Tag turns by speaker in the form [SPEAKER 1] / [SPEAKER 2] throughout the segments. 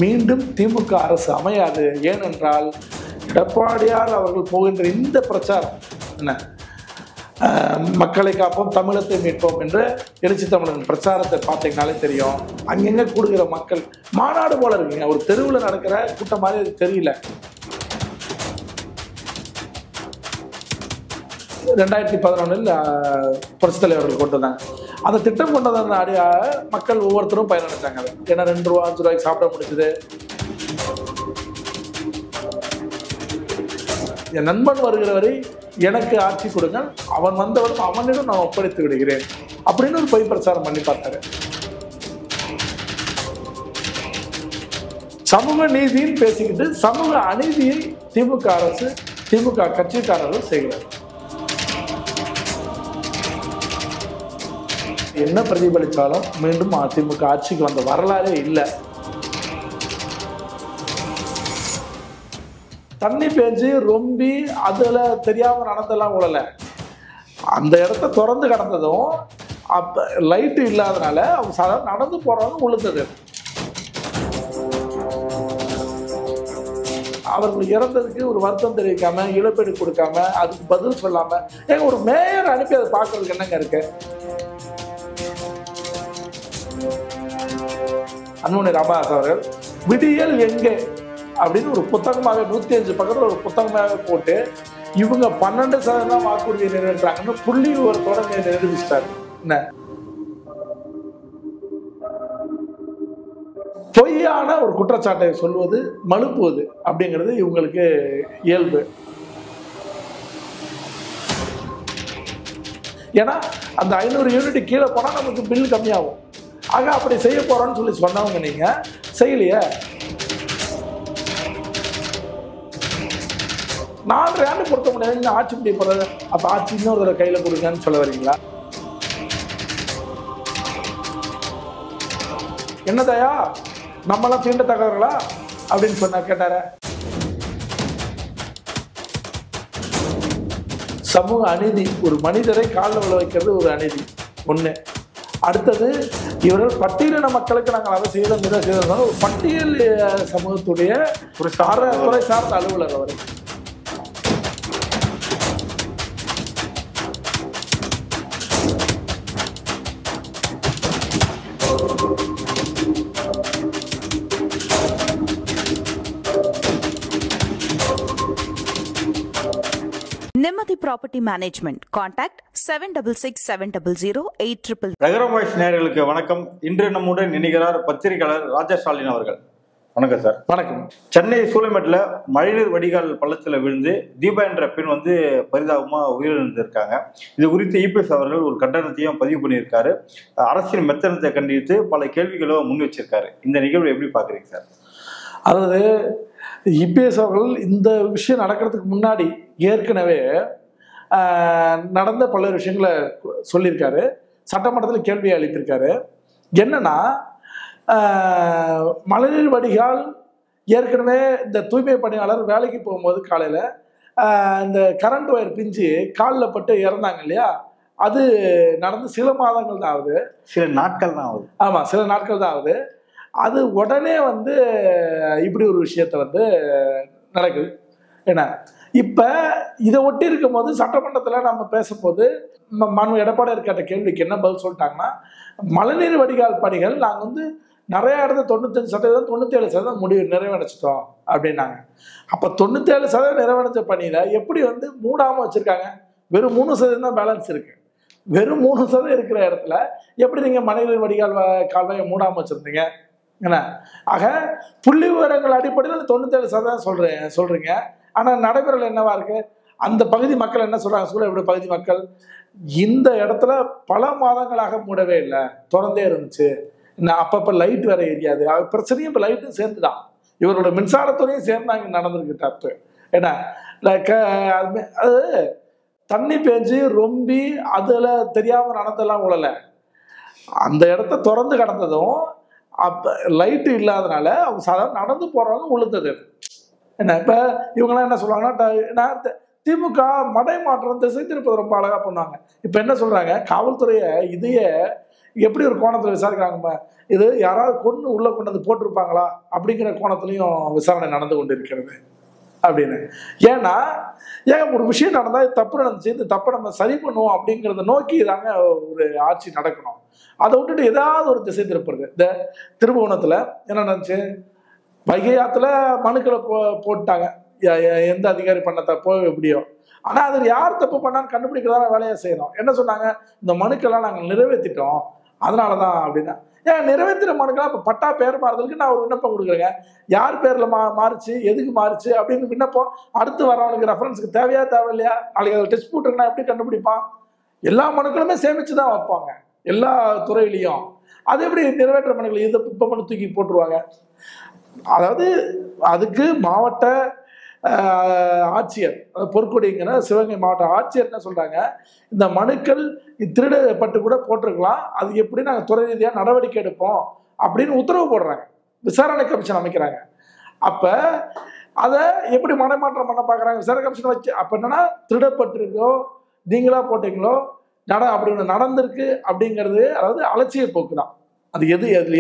[SPEAKER 1] மீண்டும் திமுக அரசு அமையாது. ஏனென்றால் எடப்பாடியார் அவர்கள் போகின்ற இந்த பிரச்சாரம் என்ன, மக்களை காப்போம் தமிழத்தை மீட்போம் என்ற எழுச்சி தமிழன் பிரச்சாரத்தை பார்த்தீங்கனாலே தெரியும். அங்கங்க கூடுகிற மக்கள் மாநாடு போல இருக்குங்க. ஒரு தெருவில் நடக்கிற கூட்டம் மாதிரி அது தெரியல. 2011 புரட்சித் தலைவர்கள் கொண்டு வந்தாங்க. அந்த திட்டம் கொண்டு வந்த அடியாக மக்கள் ஒவ்வொருத்தரும் பயனடைச்சாங்க. ஏன்னா 2 ரூபா 5 ரூபாய்க்கு சாப்பிட முடிஞ்சது. என் நண்பன் வருகிற வரை எனக்கு ஆட்சி கொடுங்க, அவன் வந்தவரும் அவனிடம் நான் ஒப்படைத்து விடுகிறேன் அப்படின்னு ஒரு பொய் பிரச்சாரம் பண்ணி பார்த்தாரு. சமூக நீதின்னு பேசிக்கிட்டு சமூக அநீதியை திமுக அரசு திமுக கட்சிக்காரர்கள் செய்கிறார். என்ன பிரதிபலித்தாலும் மீண்டும் அதிமுக ஆட்சிக்கு வந்த வரலாறே இல்லை. தண்ணி பேஞ்சு ரொம்பி அதுல தெரியாம நடந்தெல்லாம் உழல. அந்த இடத்த திறந்து கடந்ததும் அப்ப லைட்டு இல்லாதனால அவங்க சாதாரண நடந்து போறவங்க உளுந்தது. அவர்கள் இறந்ததுக்கு ஒரு வருத்தம் தெரிவிக்காம, இழப்பீடு கொடுக்காம, அதுக்கு பதில் சொல்லாம ஒரு மேயர் அனுப்பி அதை பார்க்கறதுக்கு என்னங்க இருக்கு? அன்புமணி ராமதாஸ் அவர்கள் விடியல் எங்கே அப்படின்னு ஒரு புத்தகமாக 105 பக்கத்தில் ஒரு புத்தகமாக போட்டு இவங்க 12% வாக்குறுதியை நிறைவேற்றாங்கன்னு புள்ளி விவரத்தோட நிரூபிச்சிட்டாரு. என்ன பொய்யான ஒரு குற்றச்சாட்டை சொல்வது, மழுப்புவது அப்படிங்கிறது இவங்களுக்கு இயல்பு. ஏன்னா அந்த 500 யூனிட் கீழே போனால் நமக்கு பில் கம்மியாகும். ஆக அப்படி செய்ய போறோம்னு சொல்லி சொன்னவங்க நீங்க செய்யலையே. 4 ஆண்டு பொறுத்த முடியாது ஆட்சி முடிய போறது. அப்ப ஆட்சி இன்னொரு கையில கொடுங்கன்னு சொல்ல வரீங்களா? என்னதையா நம்மளாம் தீண்டத்தக்கவர்களா அப்படின்னு சொன்னா கேட்டார. சமூக அநீதி, ஒரு மனிதரை காலில் விழ வைக்கிறது ஒரு அநீதி ஒண்ணு. அடுத்தது இவர்கள் பட்டியலின மக்களுக்கு நாங்கள் அதை செய்தோம் இதை செய்தோம். ஒரு பட்டியல் சமூகத்துடைய ஒரு துறை சார்ந்த அலுவலர் அவர்.
[SPEAKER 2] Nemathi Property Management. Contact 7667008800.
[SPEAKER 3] ரகரம் வாய்ஸ் நேயர்களுக்கு வணக்கம். இன்று நம்முடன் இணைகிறார் பத்திரிகையாளர் ராஜா ஸ்டாலின் அவர்கள். வணக்கம் சார்.
[SPEAKER 1] வணக்கம்.
[SPEAKER 3] சென்னை சூளைமேட்டில் மழைநீர் வடிகால் பள்ளத்தில் விழுந்து தீபா என்ற பெண் பரிதாபமாக உயிரிழந்திருக்காங்க. இது குறித்து இபிஎஸ் அவர்கள் ஒரு கண்டனத்தையும் பதிவு பண்ணியிருக்காரு. அரசின் மெத்தனத்தை கண்டித்து பல கேள்விகளும் முன் வச்சிருக்காரு. இந்த நிகழ்வு எப்படி பார்க்குறீங்க சார்?
[SPEAKER 1] அதாவது இபிஎஸ் அவர்கள் இந்த விஷயம் நடக்கிறதுக்கு முன்னாடி ஏற்கனவே நடந்த பல விஷயங்களை சொல்லியிருக்காரு. சட்டமன்றத்தில் கேள்வி எழுப்பியிருக்காரு. என்னன்னா மழைநீர் வடிகால் ஏற்கனவே இந்த தூய்மை பணியாளர் வேலைக்கு போகும்போது காலையில் இந்த கரண்ட் ஒயர் பிஞ்சு காலில் பட்டு இறந்தாங்க இல்லையா, அது நடந்து சில மாதங்கள் தான் ஆகுது.
[SPEAKER 3] சில நாட்கள் தான் ஆகுது.
[SPEAKER 1] ஆமாம், சில நாட்கள் தான் ஆகுது. அது உடனே இப்படி ஒரு விஷயத்த நடக்குது. ஏன்னா இப்போ இதை ஒட்டி இருக்கும் போது சட்டமன்றத்தில் நம்ம பேசும்போது மாண்பு எடப்பாடியார் கேட்ட கேள்விக்கு என்ன பதில் சொல்லிட்டாங்கன்னா, மழைநீர் வடிகால் பணிகள் நாங்கள் நிறைய இடத்துல 95% 97% நிறைவடைச்சிட்டோம் அப்படின்னாங்க. அப்போ 97% நிறைவடைஞ்ச பணியில் எப்படி மூடாமல் வச்சுருக்காங்க? வெறும் 3% தான் பேலன்ஸ் இருக்குது. வெறும் 3% இருக்கிற இடத்துல எப்படி நீங்கள் மழைநீர் வடிகால் கால்வாயை மூடாமல் வச்சுருந்தீங்க? என்ன ஆக புள்ளி விவரங்கள் அடிப்படையில் 97% சொல்கிறீங்க. ஆனால் நடைமுறையில் என்னவா இருக்கு? அந்த பகுதி மக்கள் என்ன சொல்கிறாங்க? சூழல் பகுதி மக்கள் இந்த இடத்துல பல மாதங்களாக மூடவே இல்லை, திறந்தே இருந்துச்சு. அப்பப்போ லைட் வேற எரியாது. பிரச்சனையும் இப்போ லைட்டும் சேர்ந்துதான், இவரோட மின்சாரத்துறையும் சேர்ந்து அங்கே நடந்திருக்கு தப்பு. ஏன்னா அது தண்ணி பேஞ்சு ரொம்பி அதில் தெரியாமல் நடந்தெல்லாம் உழல. அந்த இடத்த திறந்து கடந்ததும் அப்போ லைட்டு இல்லாதனால அவங்க சாதாரண நடந்து போகிறவங்க உளுந்தது. என்ன இப்போ இவங்கெல்லாம் என்ன சொல்லுவாங்கன்னா, திமுக மடை மாற்றம் திசை திருப்பது ரொம்ப அழகாக பண்ணுவாங்க. இப்போ என்ன சொல்கிறாங்க, காவல்துறையை இதையே எப்படி ஒரு கோணத்தில் விசாரிக்கிறாங்க, இது யாராவது கொண்டு உள்ள கொண்டு வந்து போட்டிருப்பாங்களா அப்படிங்கிற கோணத்துலையும் விசாரணை நடந்து கொண்டு இருக்கிறது அப்படின்னு. ஏன்னா ஏன் ஒரு விஷயம் நடந்தால் இது தப்பு நடந்துச்சு, இந்த தப்பை நம்ம சரி பண்ணுவோம் அப்படிங்கிறத நோக்கி தாங்க ஒரு ஆட்சி நடக்கணும். அதை விட்டுட்டு ஏதாவது ஒரு திசை திருப்புறது. இந்த திருபுவனத்தில் என்ன நடந்துச்சு, வைகை ஆற்றுல மனுக்களை போட்டாங்க, எந்த அதிகாரி பண்ண தப்போ எப்படியோ. ஆனால் அதில் யார் தப்பு பண்ணான்னு கண்டுபிடிக்கிறதான வேலையை செய்யணும். என்ன சொன்னாங்க, இந்த மனுக்கெல்லாம் நாங்கள் நிறைவேற்றிட்டோம் அதனால தான் அப்படின்னா. ஏன் நிறைவேற்றின மனுக்கெல்லாம் இப்போ பட்டா பேர் மாறுறதுக்கு நான் ஒரு விண்ணப்பம் கொடுக்குறேங்க, யார் பேரில் மாறுச்சு, எதுக்கு மாறுச்சு அப்படின்னு விண்ணப்பம் அடுத்து வரவனுக்கு ரெஃபரன்ஸுக்கு தேவையா தேவையில்லையா, நாளைக்கு அதில் டெஸ்ட் போட்டுருங்கன்னா எப்படி கண்டுபிடிப்பான்? எல்லா மனுக்களுமே சேமித்து தான் வைப்பாங்க எல்லா துறையிலையும். அது எப்படி நிறைவேற்ற மனுக்கள் இதை இப்போ மட்டும் தூக்கி போட்டுருவாங்க? அதாவது அதுக்கு மாவட்ட ஆட்சியர், பொற்கொடிங்கிற சிவகங்கை மாவட்ட ஆட்சியர் என்ன சொல்றாங்க, இந்த மனுக்கள் திருடப்பட்டு கூட போட்டிருக்கலாம், அது எப்படி நாங்கள் துறை ரீதியாக நடவடிக்கை எடுப்போம் அப்படின்னு உத்தரவு போடுறாங்க, விசாரணை கமிஷன் அமைக்கிறாங்க. அப்ப அதை எப்படி மனமாற்றம் பண்ண பார்க்குறாங்க, விசாரணை கமிஷன் வச்சு. அப்போ என்னன்னா திருடப்பட்டிருக்கோ நீங்களா போட்டீங்களோ அப்படி ஒன்று நடந்திருக்கு அப்படிங்கிறது, அதாவது அலட்சிய போக்கு தான். அது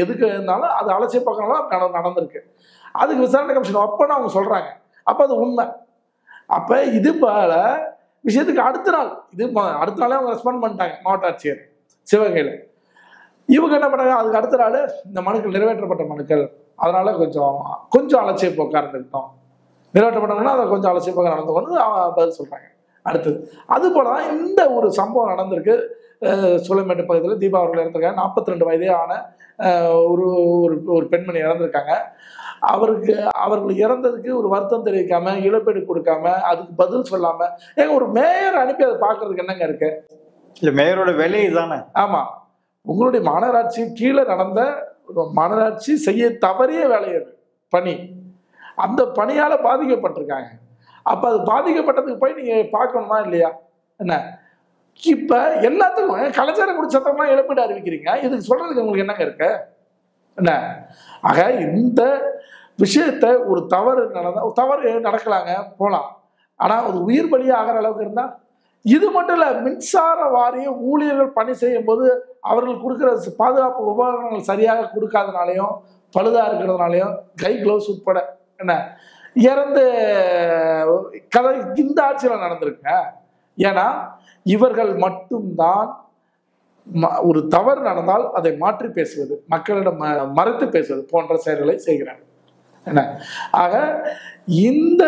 [SPEAKER 1] எதுக்கு இருந்தாலும் அது அலட்சிய போக்குனால நடந்திருக்கு. அதுக்கு விசாரணை கமிஷன் அப்போன்னு அவங்க சொல்றாங்க. அப்போ அது உண்மை. அப்போ இது போல விஷயத்துக்கு அடுத்த நாளே அவங்க ரெஸ்பாண்ட் பண்ணிட்டாங்க மாவட்ட ஆட்சியர் சிவகங்கையில். இவங்க என்ன பண்ணாங்க, அதுக்கு அடுத்த நாள் இந்த மனுக்கள் நிறைவேற்றப்பட்ட மனுக்கள், அதனால கொஞ்சம் அலட்சிய போக்கா இருந்துக்கிட்டோம், நிறைவேற்றப்பட்டவங்கன்னா அதை கொஞ்சம் அலட்சிய போக்கா நடந்துக்கொண்டு பதில் சொல்றாங்க. அடுத்தது அது போல தான் இந்த ஒரு சம்பவம் நடந்திருக்கு. சூளைமேட்டு பகுதியில் தீபாவளியில் இறந்துருக்காங்க. 42 வயதே ஆன ஒரு பெண்மணி இறந்துருக்காங்க. அவர்கள் இறந்ததுக்கு ஒரு வருத்தம் தெரிவிக்காம, இழப்பீடு கொடுக்காம, அதுக்கு பதில் சொல்லாம, ஏங்க ஒரு மேயர் அனுப்பி அதை பார்க்கறதுக்கு என்னங்க இருக்கு?
[SPEAKER 3] இல்ல மேயரோட வேலையை தானே.
[SPEAKER 1] ஆமா, உங்களுடைய மாநகராட்சி கீழே நடந்த மாநகராட்சி செய்ய தவறிய வேலை அது பணி, அந்த பணியால பாதிக்கப்பட்டிருக்காங்க. அப்ப அது பாதிக்கப்பட்டதுக்கு போய் நீங்க பார்க்கணுமா இல்லையா? என்ன இப்ப எல்லாத்துக்கும் கலாச்சார குடிச்சத்தம்லாம் இழப்பீடு அறிவிக்கிறீங்க, இதுக்கு சொல்றதுக்கு உங்களுக்கு என்னங்க இருக்கு? என்ன ஆக இந்த விஷயத்த ஒரு தவறு நடக்கலாங்க போலாம், ஆனா அது உயிர் பலியா ஆகிற அளவுக்கு இருந்தா, இது மட்டும் இல்ல, மின்சார வாரிய ஊழியர்கள் பணி செய்யும் போது அவர்கள் கொடுக்குற பாதுகாப்பு உபகரணங்கள் சரியாக கொடுக்காதனாலையும் பழுதா இருக்கிறதுனாலையும் கை கிளவுஸ் உட்பட என்ன இறந்து கதை இந்த ஆட்சியில் நடந்திருக்க. ஏன்னா இவர்கள் மட்டும்தான் ஒரு தவறு நடந்தால் அதை மாற்றி பேசுவது, மக்களிடம் மறைத்து பேசுவது போன்ற செயல்களை செய்கிறார்கள். என்ன ஆக இந்த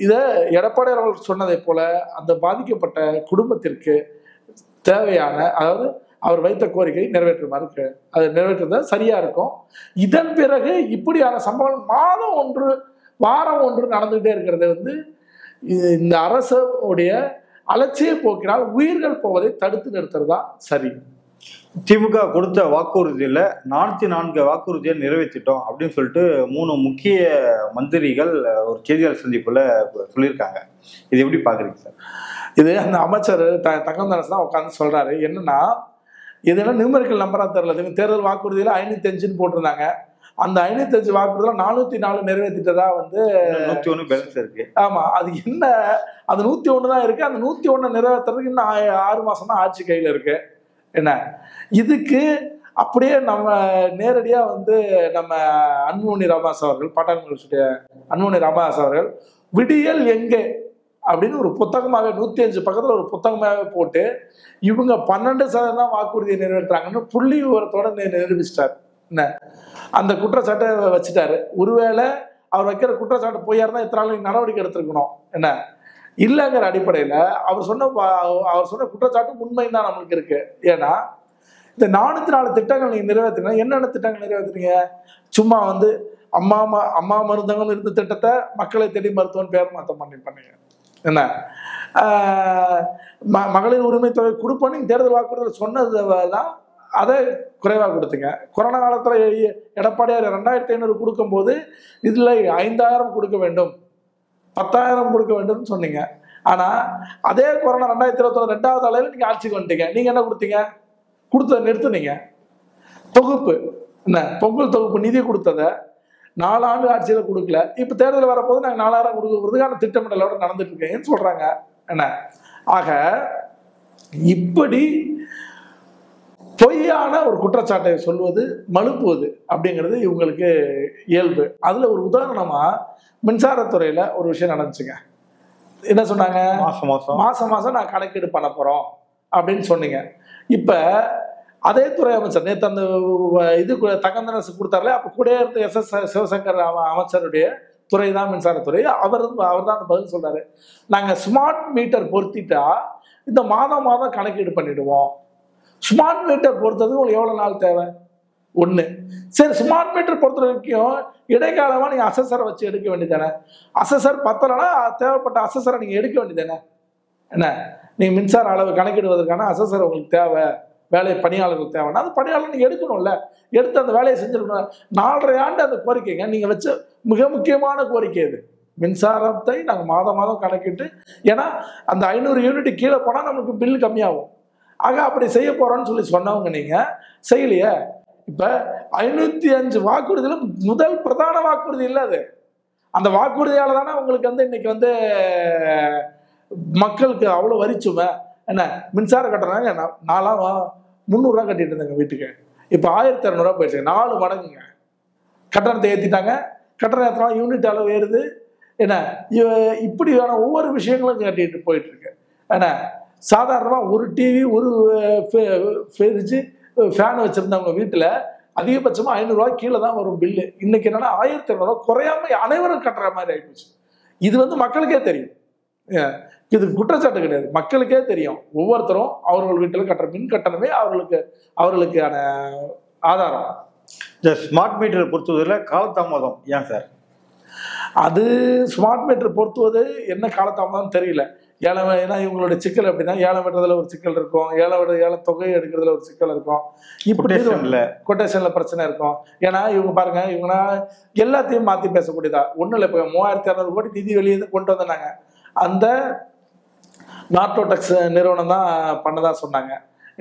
[SPEAKER 1] இதை எடப்பாடி அவர்கள் சொன்னதை போல அந்த பாதிக்கப்பட்ட குடும்பத்திற்கு தேவையான, அதாவது அவர் வைத்த கோரிக்கை நிறைவேற்றுமாறு, அதை நிறைவேற்றுறது சரியா இருக்கும். இதன் பிறகு இப்படியான சம்பவம் மாதம் ஒன்று வாரம் ஒன்று நடந்துகிட்டே இருக்கிறது இந்த அரசுடைய அலட்சிய போக்கினால் உயிர்கள் போவதை தடுத்து நிறுத்துறதா சரி.
[SPEAKER 3] திமுக கொடுத்த வாக்குறுதியில 404 வாக்குறுதியை நிறைவேற்றிட்டோம் அப்படின்னு சொல்லிட்டு 3 முக்கிய மந்திரிகள் ஒரு செய்தியாளர் சந்திப்புல சொல்லியிருக்காங்க. இது எப்படி பாக்குறீங்க சார்?
[SPEAKER 1] இது அந்த அமைச்சர் தங்கம் தானஸ் தான் உட்காந்து சொல்றாரு. என்னன்னா இதெல்லாம் நியூமெரிக்கல் நம்பரா தெரியல. தேர்தல் வாக்குறுதியில 505 போட்டிருந்தாங்க. அந்த 505 வாக்குறுதியில 404 நிறைவேற்றிட்டதா
[SPEAKER 3] 101 பேலன்ஸ் இருக்கு.
[SPEAKER 1] ஆமா, அது என்ன, அது 101 தான் இருக்கு. அந்த 101 நிறைவேற்றுறதுக்கு இன்னும் 6 மாசம் தான் ஆட்சி கையில இருக்கு. என்ன இதுக்கு அப்படியே நம்ம நேரடியா நம்ம அன்புமணி ராமதாஸ் அவர்கள், பாட்டாளி அன்புமணி ராமதாஸ் அவர்கள் விடியல் எங்கே அப்படின்னு ஒரு புத்தகமாகவே 105 பக்கத்துல ஒரு புத்தகமாகவே போட்டு இவங்க 12% வாக்குறுதியை நிறைவேற்றாங்கன்னு புள்ளி விவரத்தோட நிரூபிச்சிட்டார். என்ன அந்த குற்றச்சாட்டை வச்சுட்டாரு. ஒருவேளை அவர் வைக்கிற குற்றச்சாட்டு பொய்யா இருந்தா இத்தனை நாள் நடவடிக்கை எடுத்திருக்கணும். என்ன இல்லைங்கிற அடிப்படையில அவர் சொன்ன குற்றச்சாட்டு உண்மைன்னு தான் நம்மளுக்கு இருக்கு. ஏன்னா இந்த 404 திட்டங்கள் நீங்க நிறைவேற்றினா என்னென்ன திட்டங்கள் நிறைவேற்றுறீங்க? சும்மா அம்மா மருந்தகம் இருந்த திட்டத்தை மக்களை தேடி மருத்துவம் பேர் மாற்றம் பண்ணீங்க. என்ன மகளிர் உரிமை தொகை கொடுப்போன்னு தேர்தல் வாக்குறுதியில் சொன்னதுதான் அதை குறைவாக கொடுத்தீங்க. கொரோனா காலத்துல எடப்பாடியார் 2500 கொடுக்கும் போது இதுல 5000 கொடுக்க வேண்டும், 10,000 கொடுக்க வேண்டும் சொன்னீங்க. ஆனா அதே கொரோனா 2021 2வது அலையில நீங்க ஆட்சிக்கு வந்துட்டீங்க. நீங்க என்ன கொடுத்தீங்க? கொடுத்ததை நிறுத்துனீங்க. தொகுப்பு என்ன பொங்கல் தொகுப்பு நிதி கொடுத்ததை 4 ஆண்டு ஆட்சியில கொடுக்கல. இப்ப தேர்தல் வரப்போது நாங்க 4000 கொடுக்கறதுக்கான திட்டமிடலோட நடந்துட்டு இருக்கேன்னு சொல்றாங்க. என்ன ஆக இப்படி பொய்யான ஒரு குற்றச்சாட்டை சொல்வது மழுப்புவது அப்படிங்கிறது இவங்களுக்கு இயல்பு. அதுல ஒரு உதாரணமா மின்சாரத்துறையில ஒரு விஷயம் நடந்துச்சுங்க. என்ன சொன்னாங்க? மாசம் மாசம் நான் கணக்கீடு பண்ண போறோம் அப்படின்னு சொன்னீங்க. இப்ப அதே துறை அமைச்சர் நேற்று அந்த இது தங்கந்தரசு கொடுத்தாருல, அப்ப கூட இருந்த SS சிவசங்கர் அமைச்சருடைய துறை தான் மின்சாரத்துறை. அவர் தான் அந்த பதில் சொல்றாரு, நாங்க ஸ்மார்ட் மீட்டர் பொருத்திட்டா இந்த மாதம் மாதம் கணக்கீடு பண்ணிடுவோம். ஸ்மார்ட் மீட்டர் பொறுத்தது உங்களுக்கு எவ்வளவு நாள் தேவை? ஒண்ணு. சரி, ஸ்மார்ட் மீட்டர் பொறுத்த வரைக்கும் இடைக்காலமா நீங்க அசஸரை வச்சு எடுக்க வேண்டியதானே? அசஸர் பத்தலைன்னா தேவைப்பட்ட அசஸரை நீங்க எடுக்க வேண்டியதானே? என்ன, நீங்க மின்சார அளவு கணக்கிடுவதற்கான அசஸர் உங்களுக்கு தேவை, வேலை பணியாளர்கள் தேவைன்னா அந்த பணியாளர் நீங்க எடுக்கணும்ல, எடுத்து அந்த வேலையை செஞ்சிருக்கணும். 4.5 ஆண்டு அந்த கோரிக்கைங்க நீங்க வச்ச மிக முக்கியமான கோரிக்கை இது. மின்சாரத்தை நாங்கள் மாதம் மாதம் கணக்கிட்டு, ஏன்னா அந்த 500 யூனிட் கீழே போனால் நமக்கு பில்லு கம்மியாகும். ஆக அப்படி செய்ய போறோம்னு சொல்லி சொன்னவங்க நீங்க செய்யலையே. இப்ப 505 வாக்குறுதியில முதல் பிரதான வாக்குறுதி இல்லை அது. அந்த வாக்குறுதியால தானே உங்களுக்கு வந்து இன்னைக்கு வந்து மக்களுக்கு அவ்வளவு வரிச்சுமை. என்ன மின்சார கட்டணாங்க, நான்லாம் 300 ரூபா கட்டிட்டு இருந்தேங்க வீட்டுக்கு, இப்போ 1200 ரூபா போயிடுச்சு, 4 மடங்குங்க. கட்டணத்தை ஏற்றிட்டாங்க, கட்டணம் ஏற்றினா யூனிட் அளவு ஏறுது. என்ன இப்படியான ஒவ்வொரு விஷயங்களும் கட்டிட்டு போயிட்டு இருக்கு. ஏன்னா சாதாரணமாக ஒரு டிவி ஒரு ஃப்ரிட்ஜு ஃபேன் வச்சுருந்தவங்க வீட்டில் அதிகபட்சமாக 500 ரூபா கீழே தான் வரும் பில்லு. இன்னைக்கு என்னன்னா 1200 ரூபா குறையாம அனைவரும் கட்டுற மாதிரி ஆகிப்போச்சு. இது வந்து மக்களுக்கே தெரியும், இது குற்றச்சாட்டு கிடையாது, மக்களுக்கே தெரியும். ஒவ்வொருத்தரும் அவர்கள் வீட்டில் கட்டுற மின் கட்டணமே அவர்களுக்கான ஆதாரம்.
[SPEAKER 3] இந்த ஸ்மார்ட் மீட்டரை பொறுத்தவரையில் காலதாமதம் ஏன் சார்?
[SPEAKER 1] அது ஸ்மார்ட் மீட்டர் பொறுத்துவது என்ன காலதாமதம் தெரியல. ஏலம், ஏன்னா இவங்களுடைய சிக்கல் அப்படின்னா ஏலம் வெட்டுறதுல ஒரு சிக்கல் இருக்கும், ஏலம் தொகை எடுக்கிறதுல ஒரு சிக்கல் இருக்கும், இப்படி கொட்டேஷன்ல பிரச்சனை இருக்கும். ஏன்னா இவங்க பாருங்க, இவங்கன்னா எல்லாத்தையும் மாத்தி பேசக்கூடியதா ஒன்றும் இல்லை. இப்போ 3600 கோடி நிதி வெளியே கொண்டு வந்தாங்க, அந்த நார்டோடெக்ஸ் நிறுவனம் தான் பண்ணதா சொன்னாங்க.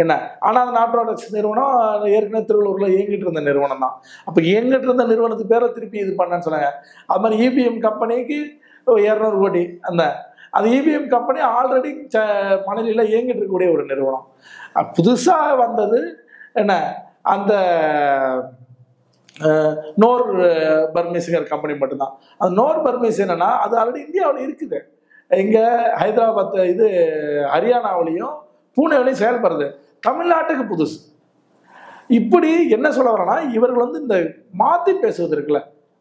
[SPEAKER 1] என்ன ஆனா அந்த நார்டோடெக்ஸ் நிறுவனம் ஏற்கனவே திருவள்ளூர்ல இயங்கிட்டு இருந்த நிறுவனம் தான். அப்ப இயங்கிட்டு இருந்த நிறுவனத்துக்கு பேரை திருப்பி இது பண்ணன்னு சொன்னாங்க. அது மாதிரி EBM கம்பெனிக்கு 200 கோடி. அது EBM கம்பெனி ஆல்ரெடி மணலில இயங்கிட்டு இருக்கக்கூடிய ஒரு நிறுவனம். புதுசா வந்தது என்ன, அந்த நோர் பர்மேஸ்ங்கிற கம்பெனி மட்டும்தான். அந்த நோர் பர்மேஸ் என்னன்னா அது ஆல்ரெடி இந்தியாவில் இருக்குது. இங்க ஹைதராபாத் இது ஹரியானாவிலையும் பூனேவிலையும் செயல்படுறது, தமிழ்நாட்டுக்கு புதுசு. இப்படி என்ன சொல்ல வரேன்னா, இவர்கள் வந்து இந்த மாத்தி பேசுவது இருக்குல்ல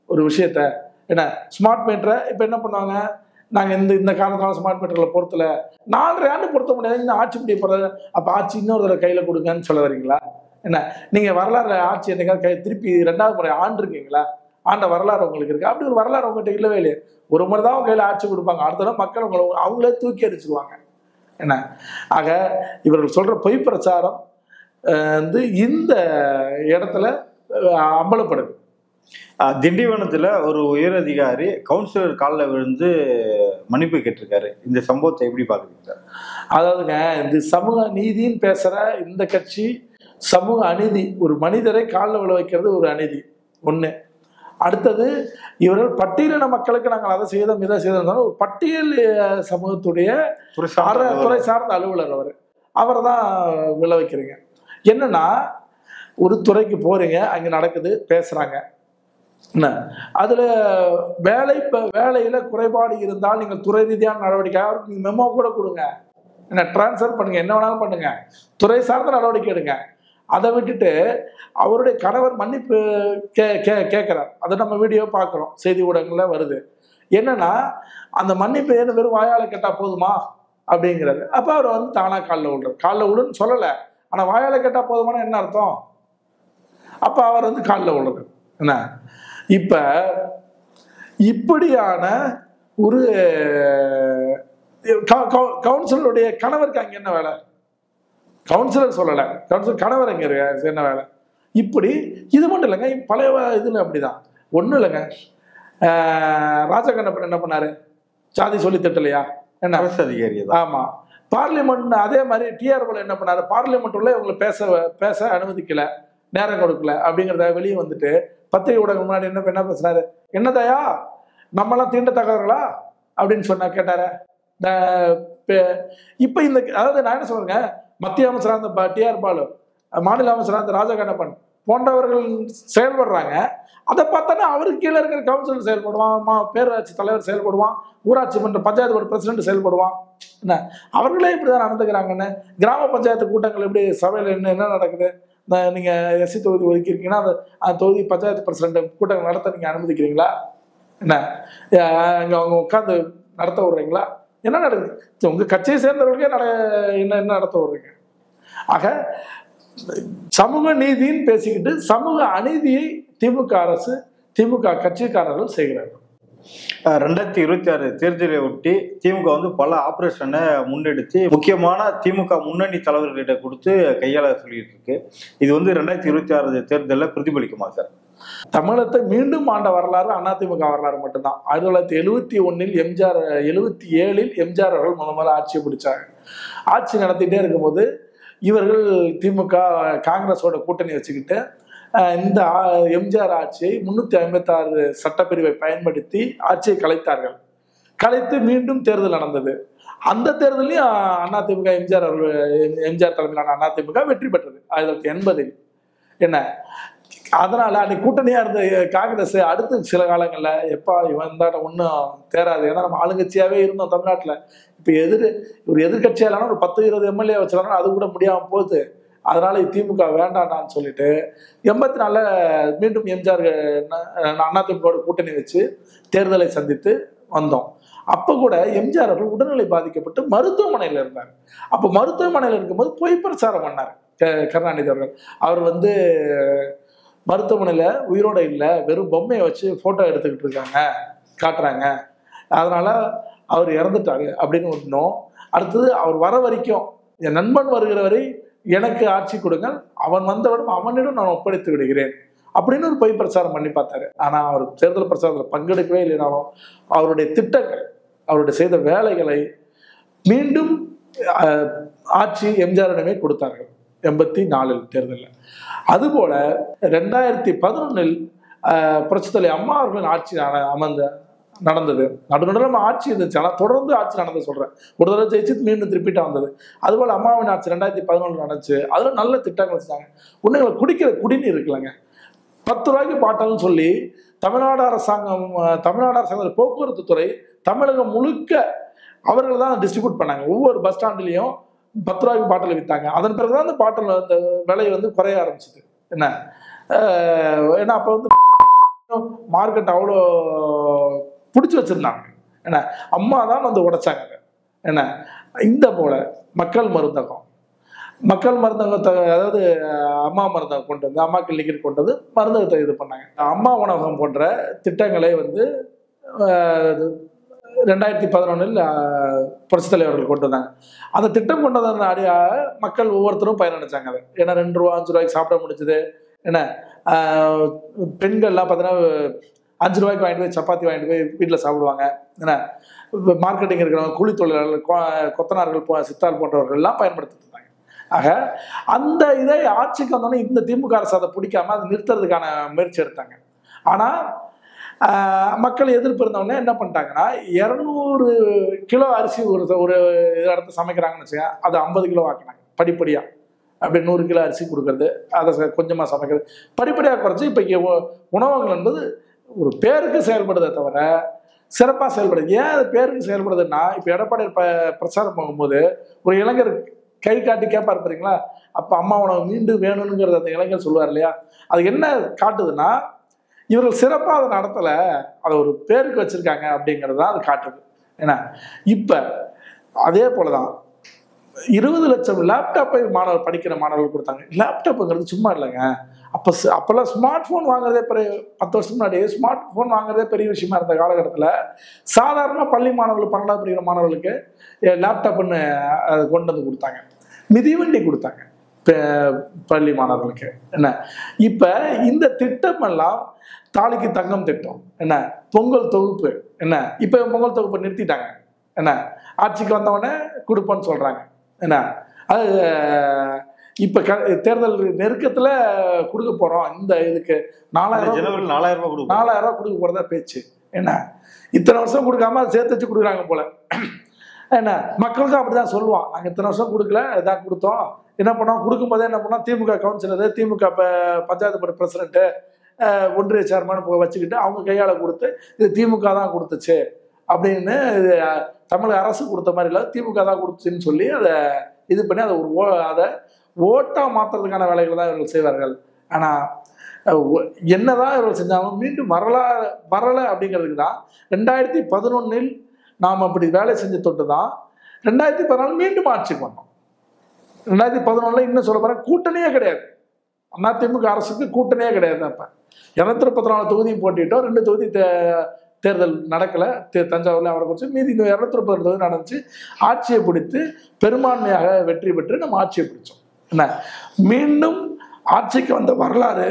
[SPEAKER 1] ஒரு விஷயத்த. என்ன ஸ்மார்ட் மீட்டரை இப்ப என்ன பண்ணுவாங்க, நாங்க இந்த காரணத்தினால ஸ்மார்ட் மீட்டர்ல பொறுத்தல 4.5 ஆண்டு பொருத்த முடியாது, இந்த ஆட்சி முடிய போறது, அப்ப ஆட்சி இன்னொரு தடவை கையில கொடுங்கன்னு சொல்ல வரீங்களா? என்ன நீங்க வரலாறு ஆட்சி என்னைக்காவது திருப்பி 2வது முறை ஆண்டு இருக்கீங்களா? ஆண்ட வரலாறு உங்களுக்கு இருக்கு? அப்படி ஒரு வரலாறு உங்ககிட்ட இல்லவே இல்லையே. ஒரு முறை தான் கையில ஆட்சி கொடுப்பாங்க, அடுத்த தடவை மக்கள் அவங்களே தூக்கி அடிச்சிருவாங்க. என்ன ஆக இவர்கள் சொல்ற பொய் பிரச்சாரம் வந்து இந்த இடத்துல அம்பலப்படுது.
[SPEAKER 3] திண்டிவனத்துல ஒரு உயர் அதிகாரி கவுன்சிலர் காலில் விழுந்து மன்னிப்பு கேட்டிருக்காரு. இந்த சம்பவத்தை எப்படி பாக்குறீங்க?
[SPEAKER 1] அதாவதுங்க, இந்த சமூக நீதின்னு பேசுற இந்த கட்சி சமூக அநீதி, ஒரு மனிதரை காலில் விழ வைக்கிறது ஒரு அநீதி ஒண்ணு. அடுத்தது இவர்கள் பட்டியலின மக்களுக்கு நாங்கள் அதை செய்தோம் இதை செய்தோம், ஒரு பட்டியல் சமூகத்துடைய துறை சார்ந்த அலுவலர் அவரை தான் விழ வைக்கிறீங்க. என்னன்னா ஒரு துறைக்கு போறீங்க, அங்க நடக்குது பேசுறாங்க, என்ன அதுல வேலையில குறைபாடு இருந்தால் நீங்கள் துறை ரீதியான நடவடிக்கை நீங்க மெமோ கூட கொடுங்க, என்ன டிரான்ஸ்ஃபர் பண்ணுங்க, என்ன வேணாலும் பண்ணுங்க, துறை சார்ந்த நடவடிக்கை எடுங்க. அதை விட்டுட்டு அவருடைய கணவர் மன்னிப்பு கேட்கிறார், அதை நம்ம வீடியோ பார்க்குறோம், செய்தி ஊடகங்கள்ல வருது. என்னன்னா அந்த மன்னிப்பு என்ன வெறும் வாயால கேட்டா போதுமா அப்படிங்கிறது. அப்ப அவர் வந்து தானா காலில் விழுன்னு சொல்லலை, ஆனா வாயால கேட்டா போதுமான என்ன அர்த்தம்? அப்ப அவர் வந்து காலில் விழுறது. என்ன இப்ப இப்படியான ஒரு கவுன்சிலருடைய கணவருக்கு அங்க என்ன வேலை? கவுன்சிலர் சொல்லலை, கவுன்சிலர் கணவர் அங்க என்ன வேலை? இப்படி இது மட்டும் இல்லைங்க, பழைய இதுல அப்படிதான். ஒண்ணும் இல்லைங்க, ராஜகண்ணப்பன் என்ன பண்ணாரு, சாதி சொல்லி திட்டலையா என்ன
[SPEAKER 3] அரசு அதிகாரி?
[SPEAKER 1] ஆமா. பார்லிமெண்ட் அதே மாதிரி டிஆர்பில் என்ன பண்ணாரு, பார்லிமெண்ட் உள்ள இவங்களை பேச அனுமதிக்கல, நேரம் கொடுக்கல அப்படிங்கிறத வெளியே வந்துட்டு பத்திரிகை ஊடகம் முன்னாடி என்ன பேசுறாரு, என்னதையா நம்மளாம் தீண்டத்தக்கவர்களா அப்படின்னு சொன்னா கேட்டார. இப்ப இந்த அதாவது நான் என்ன சொல்றேங்க, மத்திய அமைச்சராக இருந்த டிஆர் பாலு மாநில அமைச்சராக இந்த ராஜகண்ணப்பன் போன்றவர்கள் செயல்படுறாங்க. அதை பார்த்தானே அவருக்கு கீழே இருக்கிற கவுன்சிலர் செயல்படுவான், பேரூராட்சி தலைவர் செயல்படுவான், ஊராட்சி மன்ற பஞ்சாயத்து போர்டு பிரசிடென்ட் செயல்படுவான். என்ன அவர்களே இப்படிதான் நடந்துக்கிறாங்கன்னு. கிராம பஞ்சாயத்து கூட்டங்கள் எப்படி சபையில் என்ன நடக்குது? நீங்கள் எஸ்சி தொகுதி ஒதுக்கியிருக்கீங்கன்னா அந்த தொகுதி பஞ்சாயத்து பிரசிடென்ட் கூட்டங்கள் நடத்த நீங்கள் அனுமதிக்கிறீங்களா? என்ன அங்கே அவங்க உட்காந்து நடத்த விடுறீங்களா? என்ன நடக்குது? உங்கள் கட்சியை சேர்ந்தவர்களுக்கே என்ன நடத்த விடுறீங்க? ஆக சமூக நீதின்னு பேசிக்கிட்டு சமூக அநீதியை திமுக அரசு, திமுக கட்சிக்காரர்கள் செய்கிறார்கள்.
[SPEAKER 3] 2026 தேர்தலை ஒட்டி திமுக வந்து பல ஆபரேஷனை முன்னெடுத்து முக்கியமான திமுக முன்னணி தலைவர்களிட்ட கொடுத்து கையாள சொல்லிட்டு இருக்கு. இது வந்து 2026 தேர்தலில் பிரதிபலிக்குமா சார்?
[SPEAKER 1] தமிழகத்தை மீண்டும் ஆண்ட வரலாறு அதிமுக வரலாறு மட்டும்தான். 1971 எம்ஜிஆர், 77 எம்ஜிஆர் அவர்கள் முதல்ல ஆட்சியை பிடிச்சாங்க. ஆட்சி நடத்திட்டே இருக்கும்போது இவர்கள் திமுக காங்கிரஸோட கூட்டணி வச்சுக்கிட்டு இந்த எம்ஜிஆர் ஆட்சியை 356 சட்டப்பிரிவை பயன்படுத்தி ஆட்சியை கலைத்தார்கள். கலைத்து மீண்டும் தேர்தல் நடந்தது. அந்த தேர்தலையும் அதிமுக எம்ஜிஆர் தலைமையிலான அதிமுக வெற்றி பெற்றது 1980. என்ன அதனால அன்னைக்கு கூட்டணியா இருந்த காங்கிரஸ் அடுத்து சில காலங்கள்ல எப்பா இவன் தான் ஒன்றும் தேராது, ஏன்னா நம்ம ஆளுங்கட்சியாவே இருந்தோம் தமிழ்நாட்டில். இப்போ ஒரு எதிர்கட்சியா இல்லைன்னா ஒரு 10-20 எம்எல்ஏ வச்சிடலாம், அது கூட முடியாம போகுது. அதனால திமுக வேண்டாம்னு சொல்லிட்டு 84 மீண்டும் எம்ஜிஆர் அதிமுக கூட்டணி வச்சு தேர்தலை சந்தித்து வந்தோம். அப்ப கூட எம்ஜிஆர் அவர்கள் உடல்நிலை பாதிக்கப்பட்டு மருத்துவமனையில் இருந்தார். அப்ப மருத்துவமனையில் இருக்கும்போது பொய் பிரச்சாரம் பண்ணார் கருணாநிதி அவர்கள். அவர் வந்து மருத்துவமனையில உயிரோட இல்லை, வெறும் பொம்மையை வச்சு போட்டோ எடுத்துக்கிட்டு இருக்காங்க, காட்டுறாங்க, அதனால அவர் இறந்துட்டாரு அப்படின்னு ஒன்றும். அடுத்தது அவர் வர வரைக்கும் என் நண்பன் வருகிற வரை எனக்கு ஆட்சி கொடுங்கள், அவன் வந்தவனும் அவனிடம் நான் ஒப்படைத்து விடுகிறேன் அப்படின்னு ஒரு பொய் பிரச்சாரம் பண்ணி பார்த்தாரு. ஆனா அவர் தேர்தல் பிரச்சாரத்தில் பங்கெடுக்கவே இல்லைனாலும் அவருடைய திட்டங்கள், அவருடைய செய்த வேலைகளை மீண்டும் ஆட்சி எம்ஜிஆரிடமே கொடுத்தார்கள் 84 தேர்தலில். அதுபோல 2011 புரட்சித்தலை அம்மா அவர்களின் ஆட்சி நடந்தது. நடுநடுவில் ஆட்சி இருந்துச்சு, ஆனால் தொடர்ந்து ஆட்சி நடந்து சொல்றேன். ஒரு தடவை ஜெயிச்சு மீண்டும் திருப்பிட்டா வந்தது. அதுபோல அம்மாவின் ஆட்சி 2011 நடந்துச்சு. அதுல நல்ல திட்டங்கள் வச்சாங்க. ஒண்ணு குடிக்கிற குடிநீர் இருக்குல்லங்க, 10 ரூபாய்க்கு பாட்டல்னு சொல்லி தமிழ்நாடு அரசாங்கம் போக்குவரத்து துறை தமிழகம் முழுக்க அவர்கள் தான் டிஸ்ட்ரிபியூட் பண்ணாங்க. ஒவ்வொரு பஸ் ஸ்டாண்ட்லயும் 10 ரூபாய்க்கு பாட்டில் வித்தாங்க. அதன் பிறகுதான் அந்த பாட்டில் அந்த விலை வந்து குறைய ஆரம்பிச்சது. என்ன ஏன்னா அப்ப வந்து மார்க்கெட் அவ்வளோ பிடிச்சி வச்சிருந்தாங்க. என்ன அம்மா தான் வந்து உடைச்சாங்க. என்ன இந்த போல மக்கள் மருந்தகத்தை, அதாவது அம்மா மருந்தகம் கொண்டு வந்து, அம்மா கிளினிக் கொண்டு வந்து மருந்தகத்தை இது பண்ணாங்க. அம்மா உணவகம் போன்ற திட்டங்களை வந்து 2011 புரட்சித் தலைவர்கள் கொண்டு வந்தாங்க. அந்த திட்டம் கொண்டு வந்த அடியாக மக்கள் ஒவ்வொருத்தரும் பயனடைச்சாங்க. அதை ஏன்னா 2 ரூபா 5 ரூபாய்க்கு சாப்பிட முடிஞ்சது. என்ன பெண்கள்லாம் பார்த்தீங்கன்னா 5 ரூபாய்க்கு வாங்கிட்டு போய் சப்பாத்தி வாங்கிட்டு போய் வீட்டில் சாப்பிடுவாங்க. என்ன மார்க்கெட்டிங் இருக்கிறவங்க, கூலி தொழிலாளர்கள், கொத்தனார்கள், சித்தாள் போன்றவர்கள்லாம் பயன்படுத்திட்டு இருந்தாங்க. ஆக அந்த இதை ஆட்சிக்கு வந்தோடனே இந்த திமுக அரசு அதை பிடிக்காம அதை நிறுத்துறதுக்கான முயற்சி எடுத்தாங்க. ஆனால் மக்கள் எதிர்ப்பு இருந்தவொடனே என்ன பண்ணிட்டாங்கன்னா 200 கிலோ அரிசி ஒரு இடத்த சமைக்கிறாங்கன்னு வச்சுக்க, அதை 50 கிலோ ஆக்கினாங்க படிப்படியாக. அப்படி 100 கிலோ அரிசி கொடுக்கறது, அதை கொஞ்சமாக சமைக்கிறது படிப்படியாக குறைச்சி இப்போ உணவகங்கள் என்பது ஒரு பேருக்கு செயல்படுதே தவிர சிறப்பாக செயல்படுது. ஏன் அது பேருக்கு செயல்படுதுன்னா, இப்போ எடப்பாடி பிரச்சாரம் போகும்போது ஒரு இளைஞர் கை காட்டி கேட்பார் பாருங்களா, அப்போ அம்மா உணவு மீண்டும் வேணும்ங்கிறது அந்த இளைஞர் சொல்லுவார் இல்லையா, அது என்ன காட்டுதுன்னா இவர்கள் சிறப்பாக அதை நடத்தலை, அதை ஒரு பேருக்கு வச்சிருக்காங்க அப்படிங்கிறது தான் அது காட்டுது. ஏன்னா இப்போ அதே போலதான் 20 லட்சம் லேப்டாப்பை படிக்கிற மாணவர்கள் கொடுத்தாங்க. லேப்டாப்புங்கிறது சும்மா இல்லைங்க. அப்பெல்லாம் ஸ்மார்ட் போன் வாங்குறதே 10 வருஷம் முன்னாடி ஸ்மார்ட் போன் வாங்குறதே பெரிய விஷயமா இருந்த காலகட்டத்தில் சாதாரண பள்ளி மாணவர்கள் 12ஆவது படிக்கிற மாணவர்களுக்கு லேப்டாப்னு கொண்டு வந்து கொடுத்தாங்க. மிதிவண்டி கொடுத்தாங்க பள்ளி மாணவர்களுக்கு. என்ன இப்ப இந்த திட்டம் எல்லாம் தாலிக்கு தங்கம் திட்டம், என்ன பொங்கல் தொகுப்பு, என்ன இப்ப பொங்கல் தொகுப்பை நிறுத்திட்டாங்க. என்ன ஆட்சிக்கு வந்தவொடனே கொடுப்போன்னு சொல்றாங்க. என்ன அது இப்ப தேர்தல் நெருக்கத்துல கொடுக்க போறோம், இந்த இதுக்கு 4000 ரூபாய் கொடுக்க போறதா பேச்சு. என்ன இத்தனை வருஷம் கொடுக்காம அதை சேர்த்து வச்சு கொடுக்குறாங்க போல. என்ன மக்களுக்கும் அப்படிதான் சொல்லுவான், நாங்கள் இத்தனை வருஷம் கொடுக்கல, இதான் கொடுத்தோம். என்ன பண்ணோம், கொடுக்கும்போதே என்ன பண்ணோம், திமுக கவுன்சிலரு, திமுக பஞ்சாயத்து போர்டு பிரசிடென்ட்டு, ஒன்றிய சேர்மன் வச்சுக்கிட்டு அவங்க கையால் கொடுத்து இது திமுக தான் கொடுத்துச்சு அப்படின்னு, தமிழக அரசு கொடுத்த மாதிரி இல்லை, திமுக தான் கொடுத்துச்சுன்னு சொல்லி அதை இது பண்ணி அதை அதை ஓட்டாக மாற்றுறதுக்கான வேலைகள் தான் இவர்கள் செய்வார்கள். ஆனால் என்னதான் இவர்கள் செஞ்சாலும் மீண்டும் வரலை அப்படிங்கிறதுக்கு தான் 2011 நாம் அப்படி வேலை செஞ்சு தொட்டு தான் 2014 மீண்டும் ஆட்சிக்கு வந்தோம். 2011 இன்னும் சொல்ல போகிறேன், கூட்டணியே கிடையாது. அதிமுக அரசுக்கு கூட்டணியே கிடையாது. அப்போ 234 தொகுதியும் போட்டிட்டோம், 2 தொகுதி தேர்தல் நடக்கலை, தஞ்சாவூரில் அவரை குறித்து, மீதி 232 தொகுதி நடந்துச்சு. ஆட்சியை பிடித்து பெரும்பான்மையாக வெற்றி பெற்று நம்ம ஆட்சியை பிடிச்சோம். என்ன மீண்டும் ஆட்சிக்கு வந்த வரலாறு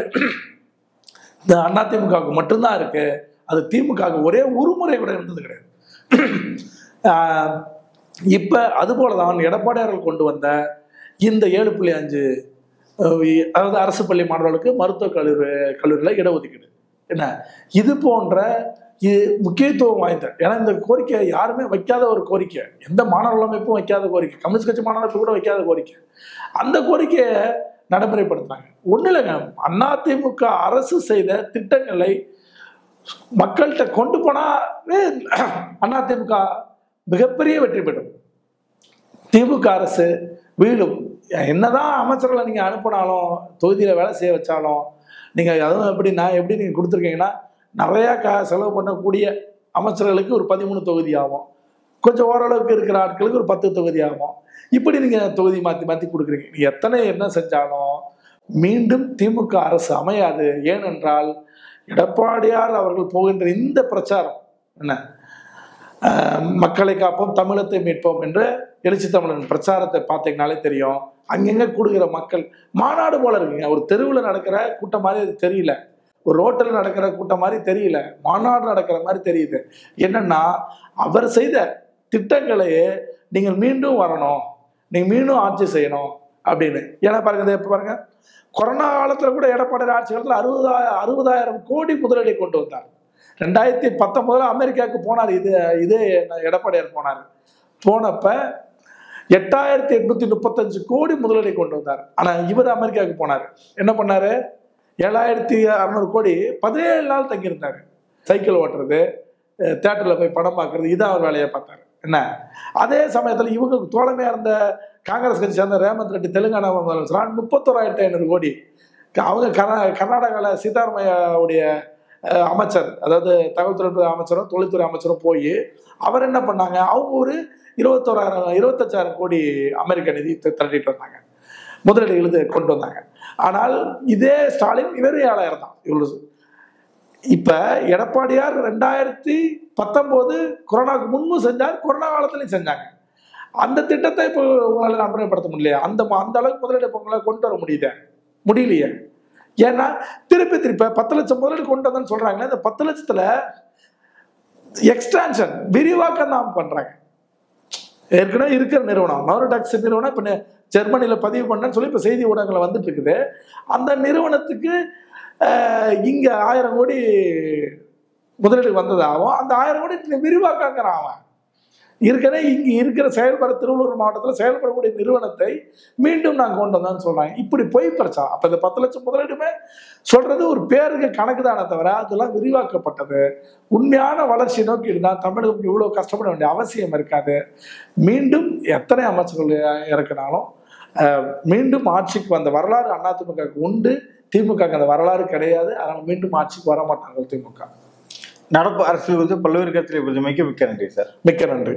[SPEAKER 1] இந்த அதிமுகவுக்கு மட்டும்தான் இருக்கு. அது திமுகவுக்கு ஒரே ஒரு முறை கூட இருந்தது கிடையாது. இப்ப அதுபோல தான் எடப்பாடியார்கள் கொண்டு வந்த இந்த 7.5 அதாவது அரசு பள்ளி மாணவர்களுக்கு மருத்துவக் கல்லூரியில் இடஒதுக்கீடு, என்ன இது போன்ற முக்கியத்துவம் வாய்ந்த, ஏன்னா இந்த கோரிக்கை யாருமே வைக்காத ஒரு கோரிக்கை, எந்த மாணவர் அமைப்பும் வைக்காத கோரிக்கை, கம்யூனிஸ்ட் கட்சி மாணவர் அமைப்பு கூட வைக்காத கோரிக்கை. அந்த கோரிக்கையை நடைமுறைப்படுத்துறாங்க. ஒன்றும் இல்லைங்க, அதிமுக அரசு செய்த திட்டங்களை மக்கள்கிட்ட கொண்டு போனாவே அதிமுக மிகப்பெரிய வெற்றி பெறும். திமுக அரசு வீழும். என்னதான் அமைச்சர்களை நீங்கள் அனுப்பினாலும், தொகுதியில் வேலை செய்ய வச்சாலும், நீங்கள் அதுவும் எப்படி நீங்கள் கொடுத்துருக்கீங்கன்னா, நிறையா செலவு பண்ணக்கூடிய அமைச்சர்களுக்கு ஒரு 13 தொகுதி ஆகும், கொஞ்சம் ஓரளவுக்கு இருக்கிற ஆட்களுக்கு ஒரு 10 தொகுதி ஆகும். இப்படி நீங்கள் தொகுதி மாற்றி மாற்றி கொடுக்குறீங்க. நீங்கள் எத்தனை என்ன செஞ்சாலும் மீண்டும் திமுக அரசு அமையாது. ஏனென்றால் எடப்பாடியார் அவர்கள் போகின்ற இந்த பிரச்சாரம் என்ன, மக்களை காப்போம், தமிழத்தை மீட்போம் என்ற எழுச்சி தமிழன் பிரச்சாரத்தை பார்த்தீங்கனாலே தெரியும். அங்கங்க கூடுகிற மக்கள் மாநாடு போல இருக்குங்க. ஒரு தெருவில் நடக்கிற கூட்டம் மாதிரி அது தெரியல, ஒரு ரோட்டில் நடக்கிற கூட்டம் மாதிரி தெரியல, மாநாடு நடக்கிற மாதிரி தெரியுது. என்னன்னா அவர் செய்த திட்டங்களையே நீங்கள் மீண்டும் வரணும், நீங்க மீண்டும் ஆட்சி செய்யணும் அப்படின்னு. ஏன்னா பாருங்க, எப்ப பாருங்க, கொரோனா காலத்துல கூட எடப்பாடி ஆட்சி காலத்துல 60,000 கோடி முதலீடு கொண்டு வந்தார். 2019 அமெரிக்காவுக்கு போனார். இதே எடப்பாடியார் போனார். போனப்ப 8,835 கோடி முதலீடு கொண்டு வந்தார். ஆனா இவர் அமெரிக்காவுக்கு போனார், என்ன பண்ணாரு, 7,600 கோடி 17 நாள் தங்கியிருந்தாரு. சைக்கிள் ஓட்டுறது, தியேட்டர்ல போய் படம் பார்க்கறது, இதான் அவர் வேலையை பார்த்தாரு. என்ன அதே சமயத்தில் இவங்க தோழமையா இருந்த காங்கிரஸ் கட்சி சேர்ந்த ரேவந்த் ரெட்டி தெலுங்கானா முதலமைச்சர் 31,500 கோடி. அவங்க கர்நாடகாவில் சீதாராமையாவுடைய அமைச்சர், அதாவது தகவல் தொழில்நுட்ப அமைச்சரும் தொழில்துறை அமைச்சரும் போய் அவர் என்ன பண்ணாங்க, அவங்க ஒரு 25,000 கோடி அமெரிக்க நிதி திரட்டிட்டு வந்தாங்க, முதலீடுகளுக்கு கொண்டு வந்தாங்க. ஆனால் இதே ஸ்டாலின் இவர் 7,000 தான். இவ்வளவு இப்ப எடப்பாடியார் 2019 கொரோனாவுக்கு முன்பு செஞ்சார், கொரோனா காலத்திலையும் செஞ்சாங்க. அந்த திட்டத்தை இப்போ உங்களால நடைமுறைப்படுத்த முடியலையா? அந்த அளவுக்கு முதலீடு இப்போ உங்களால் கொண்டு வர முடியலையே. ஏன்னா திருப்பி 10 லட்சம் முதலீடு கொண்டு வந்தேன்னு சொல்றாங்க. இந்த 10 லட்சத்துல எக்ஸ்டான்ஷன் விரிவாக்கம் தான் பண்றாங்க. ஏற்கனவே இருக்கிற நிறுவனம் நோரோடாக்ஸ் நிறுவனம் இப்ப ஜெர்மனியில பதிவு பண்ணேன்னு சொல்லி இப்ப செய்தி ஊடகங்கள் வந்துட்டு இருக்குது. அந்த நிறுவனத்துக்கு இங்க 1000 கோடி முதலீடு வந்ததாகவும் அந்த 1000 கோடி விரிவாக்கங்கிறான் அவன். ஏற்கனவே இங்க இருக்கிற திருவள்ளூர் மாவட்டத்தில் செயல்படக்கூடிய நிறுவனத்தை மீண்டும் நாங்கள் கொண்டு வந்தோம்னு சொல்றாங்க. இப்படி போய் பிரச்சா. அப்ப இந்த 10 லட்சம் முதலீடுமே சொல்றது ஒரு பேருக்கு கணக்கு தானே தவிர அதெல்லாம் விரிவாக்கப்பட்டது. உண்மையான வளர்ச்சி நோக்கி இருந்தால் தமிழகம் இவ்வளவு கஷ்டப்பட வேண்டிய அவசியம் இருக்காது. மீண்டும் எத்தனை அமைச்சர்கள் இறக்கினாலும் மீண்டும் ஆட்சிக்கு வந்த வரலாறு அதிமுக உண்டு, திமுக அந்த வரலாறு கிடையாது. அதனால மீண்டும் ஆட்சிக்கு வர மாட்டாங்க திமுக.
[SPEAKER 3] நடப்பு அரசு பல்வேறு கருத்தில் மிக்க நன்றி சார்.
[SPEAKER 1] மிக்க நன்றி.